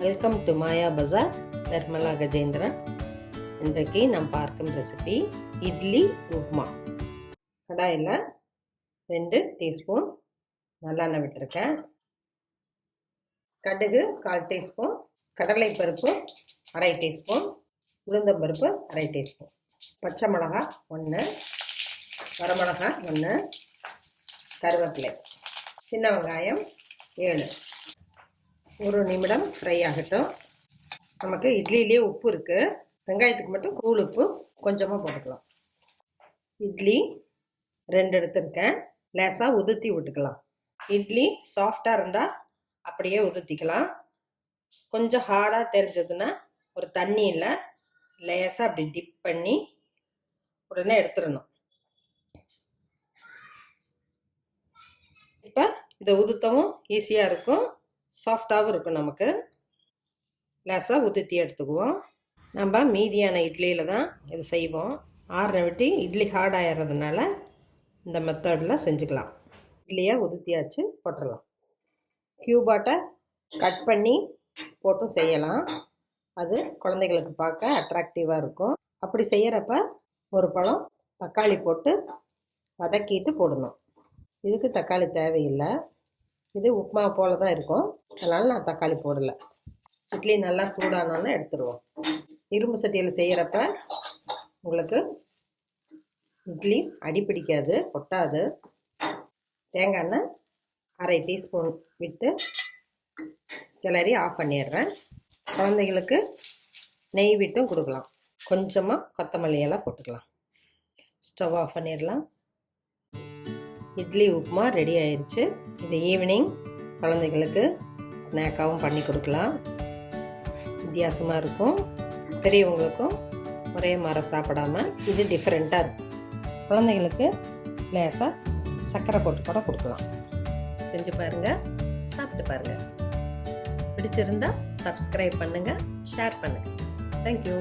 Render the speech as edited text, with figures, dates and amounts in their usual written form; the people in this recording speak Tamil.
வெல்கம் டு மாயா பஜார் நிர்மலா கஜேந்திரன். இன்றைக்கு நாம் பார்க்கும் ரெசிபி இட்லி உப்மா. கடாயில் 2 டீஸ்பூன் நல்லெண்ணெய் விட்டுருக்கேன். கடுகு 1/4 டீஸ்பூன், கடலை பருப்பு 1/2 டீஸ்பூன், உளுந்தம்பருப்பு 1/2 டீஸ்பூன், பச்சை மிளகாய் 1, வரமிளகாய் 1, கருவேப்பிலை, சின்ன வெங்காயம் 7. 1 நிமிடம் ஃப்ரை ஆகட்டும். நமக்கு இட்லியிலே உப்பு இருக்குது, வெங்காயத்துக்கு மட்டும் கூழ் உப்பு கொஞ்சமாக போட்டுக்கலாம். இட்லி 2 எடுத்துருக்கேன், லேசாக உதுத்தி விட்டுக்கலாம். இட்லி சாஃப்டாக இருந்தால் அப்படியே உதுத்திக்கலாம். கொஞ்சம் ஹார்டாக தெரிஞ்சதுன்னா ஒரு தண்ணியில் லேசாக அப்படி டிப் பண்ணி உடனே எடுத்துடணும். இப்போ இதை உதுத்தவும் ஈஸியாக இருக்கும், சாஃப்டாகவும் இருக்கும். நமக்கு லேசாக உதுத்தி எடுத்துக்குவோம். நம்ம மீதியான இட்லியில் தான் இது செய்வோம். ஆறுன விட்டு இட்லி ஹார்ட் ஆகிடுறதுனால இந்த மெத்தடில் செஞ்சுக்கலாம். இட்லியை உதுத்தியாச்சு போட்டுடலாம். க்யூபாட்டை கட் பண்ணி போட்டும் செய்யலாம். அது குழந்தைகளுக்கு பார்க்க அட்ராக்டிவாக இருக்கும். அப்படி செய்கிறப்ப ஒரு பழம் தக்காளி போட்டு வதக்கிட்டு போடணும். இதுக்கு தக்காளி தேவையில்லை, இது உப்புமா போல தான் இருக்கும், அதனால் நான் தக்காளி போடலை. இட்லி நல்லா சூடானோன்னு எடுத்துடுவோம். இரும்பு சட்டியில் செய்கிறப்ப உங்களுக்கு இட்லி அடி பிடிக்காது, கொட்டாது. தேங்காய் எண்ணெய் 1/2 டீஸ்பூன் விட்டு கிளறி ஆஃப் பண்ணிடுறேன். குழந்தைகளுக்கு நெய் விட்டும் கொடுக்கலாம். கொஞ்சமாக கொத்தமல்லி எல்லாம் போட்டுக்கலாம். ஸ்டவ் ஆஃப் பண்ணிடலாம். இட்லி உப்புமா ரெடி ஆயிடுச்சு. இது ஈவினிங் குழந்தைகளுக்கு ஸ்நாக்காகவும் பண்ணி கொடுக்கலாம். வித்தியாசமாக இருக்கும். பெரியவங்களுக்கும் ஒரே மரம் சாப்பிடாம இது டிஃப்ரெண்ட்டாக இருக்கும். குழந்தைகளுக்கு லேசாக சர்க்கரை போட்டு கூட கொடுக்கலாம். செஞ்சு பாருங்கள், சாப்பிட்டு பாருங்கள். பிடிச்சிருந்தா சப்ஸ்கிரைப் பண்ணுங்கள், ஷேர் பண்ணுங்கள். தேங்க்யூ.